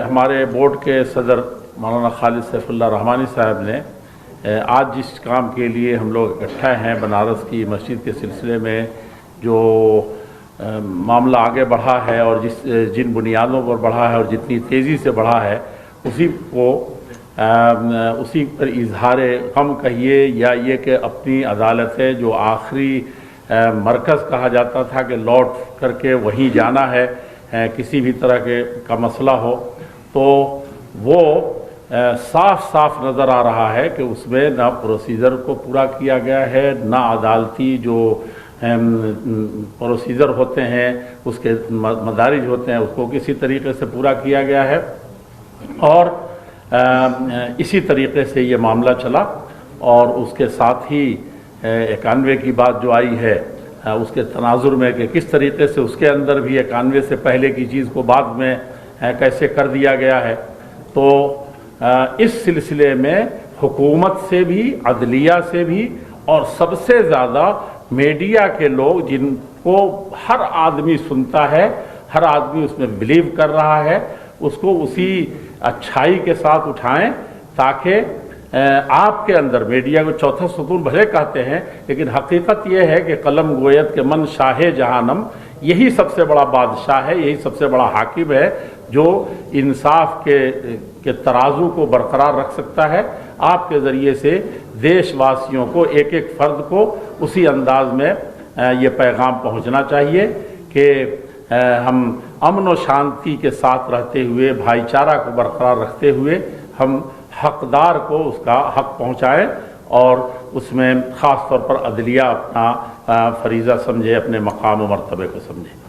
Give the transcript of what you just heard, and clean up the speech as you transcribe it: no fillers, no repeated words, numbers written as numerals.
ہمارے بورڈ کے صدر مولانا خالد سیف اللہ رحمانی صاحب نے آج جس کام کے لیے ہم لوگ اکٹھا ہیں بنارس کی مسجد کے سلسلے میں جو معاملہ آگے بڑھا ہے اور جن بنیادوں پر بڑھا ہے اور جتنی تیزی سے بڑھا ہے اسی پر اظہار غم کہیے یا یہ کہ اپنی عدالت ہے جو آخری مرکز کہا جاتا تھا کہ لوٹ کر کے وہیں جانا ہے کسی بھی طرح کا مسئلہ ہو، تو وہ صاف صاف نظر آ رہا ہے کہ اس میں نہ پروسیجر کو پورا کیا گیا ہے، نہ عدالتی جو پروسیجر ہوتے ہیں اس کے مدارج ہوتے ہیں اس کو کسی طریقے سے پورا کیا گیا ہے، اور اسی طریقے سے یہ معاملہ چلا۔ اور اس کے ساتھ ہی 91 کی بات جو آئی ہے اس کے تناظر میں کہ کس طریقے سے اس کے اندر بھی 91 سے پہلے کی چیز کو بعد میں کیسے کر دیا گیا ہے، تو اس سلسلے میں حکومت سے بھی، عدلیہ سے بھی، اور سب سے زیادہ میڈیا کے لوگ جن کو ہر آدمی سنتا ہے، ہر آدمی اس میں بلیو کر رہا ہے، اس کو اسی اچھائی کے ساتھ اٹھائیں تاکہ آپ کے اندر میڈیا کو چوتھا ستون بھلے کہتے ہیں، لیکن حقیقت یہ ہے کہ قلم گویت کے من شاہ جہانم، یہی سب سے بڑا بادشاہ ہے، یہی سب سے بڑا حاکم ہے جو انصاف کے ترازو کو برقرار رکھ سکتا ہے۔ آپ کے ذریعے سے دیش واسیوں کو، ایک ایک فرد کو اسی انداز میں یہ پیغام پہنچنا چاہیے کہ ہم امن و شانتی کے ساتھ رہتے ہوئے، بھائی چارہ کو برقرار رکھتے ہوئے ہم حقدار کو اس کا حق پہنچائیں، اور اس میں خاص طور پر عدلیہ اپنا فریضہ سمجھے، اپنے مقام و مرتبے کو سمجھے۔